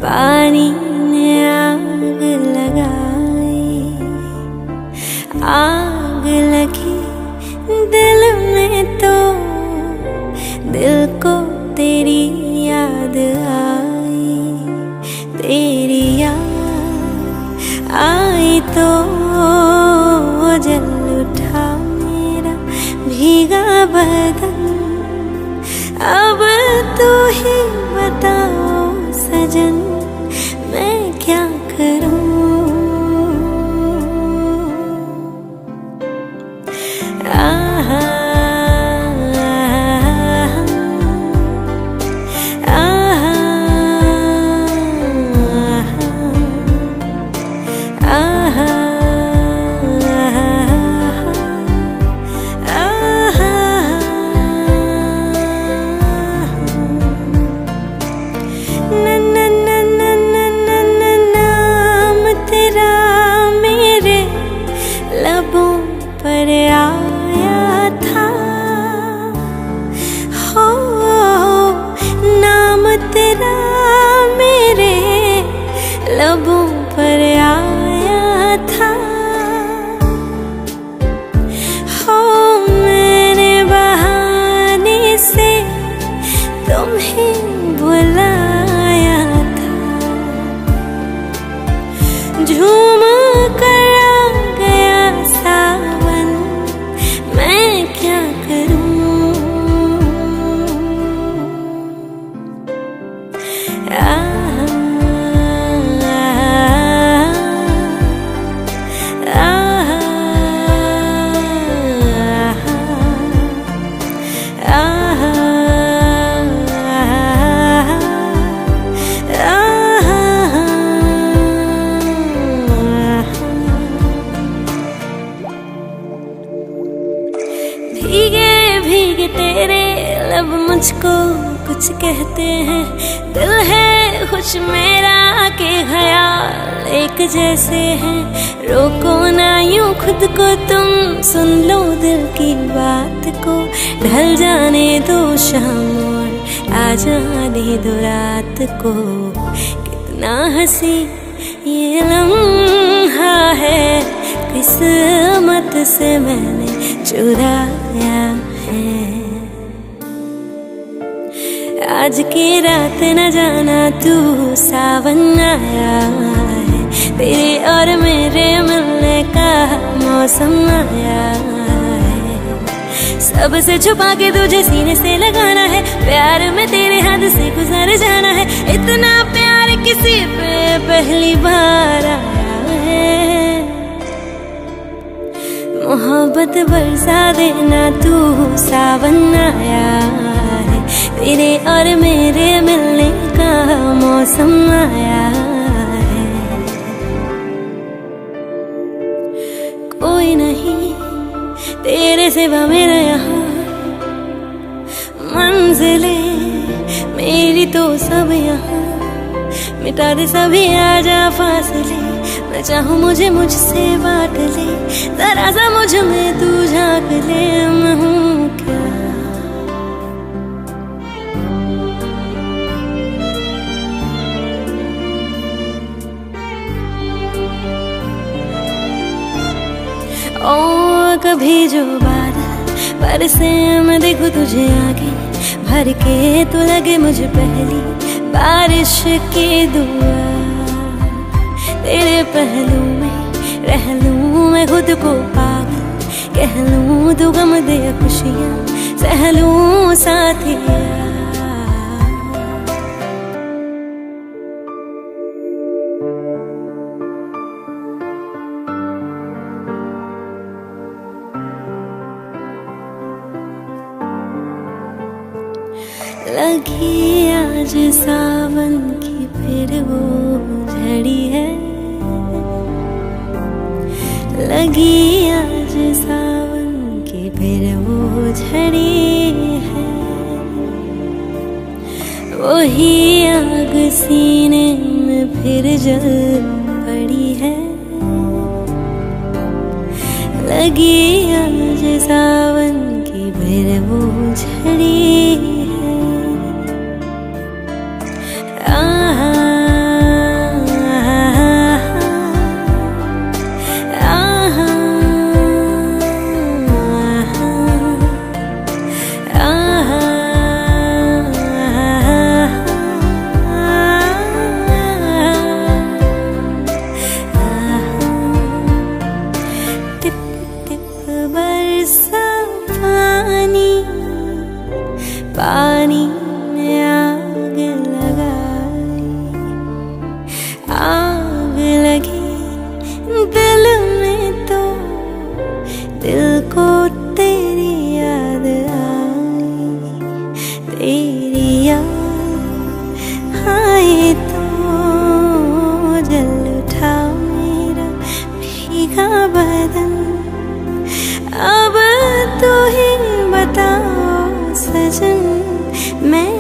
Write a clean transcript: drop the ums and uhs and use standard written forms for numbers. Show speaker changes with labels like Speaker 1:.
Speaker 1: पानी ने आग लगाई, आग लगी दिल में तो दिल को तेरी याद आई, तेरी याद आई तो जल उठा मेरा भीगा बदन। अब तू ही बताओ सजन मैं क्या करूं। आहा पर आया था, हो नाम तेरा मेरे लबों पर आया था, हो मैंने बहाने से तुम्हें बुलाया था, झूम कर भीगे भीगे तेरे लब मुझको कुछ कहते हैं, दिल है खुश मेरा के ख्याल एक जैसे हैं, रोको ना यूं खुद को तुम सुन लो दिल की बात को, ढल जाने दो शाम और आ जाने दो रात को, कितना हंसी ये लम्हा है किस्मत से मैंने चुराया है। आज की रात न जाना तू सावन आया है, तेरे और मेरे मिलने का मौसम आया है, सबसे छुपा के तुझे सीने से लगाना है, प्यार में तेरे हाथ से गुजर जाना है, इतना प्यार किसी पे पहली बार आया है, मोहब्बत बरसा देना तू सावन आया है, तेरे और मेरे मिलने का मौसम आया है, कोई नहीं तेरे सिवा मेरा यहाँ, मंजिलें मेरी तो सब यहाँ, मिटा दे सभी आजा फासले, मैं चाहूँ मुझे मुझसे बांट ले, जरा सा मुझ में तू झांक ले, मैं हूँ क्या ओ कभी जो बादल बरसे मैं देखूं तुझे आगे भर के, तो लगे मुझे पहली बारिश की दुआ, तेरे पहलू में रह लूं मैं खुद को पागल, कह लूं तू गम दे खुशियाँ सह लूं साथिया। लगी आज सावन की फिर वो झड़ी है, लगी आज सावन की फिर वो झड़ी है, वही आग सीने में फिर जल पड़ी है, लगी आज सावन की फिर वो झड़ी है। सा पानी, पानी में आग लगाई, आग लगी दिल में तो दिल को तेरी याद आई, तेरी याद आए तो जल उठा मेरा भीगा बदन। अब तू ही बताओ सजन, मैं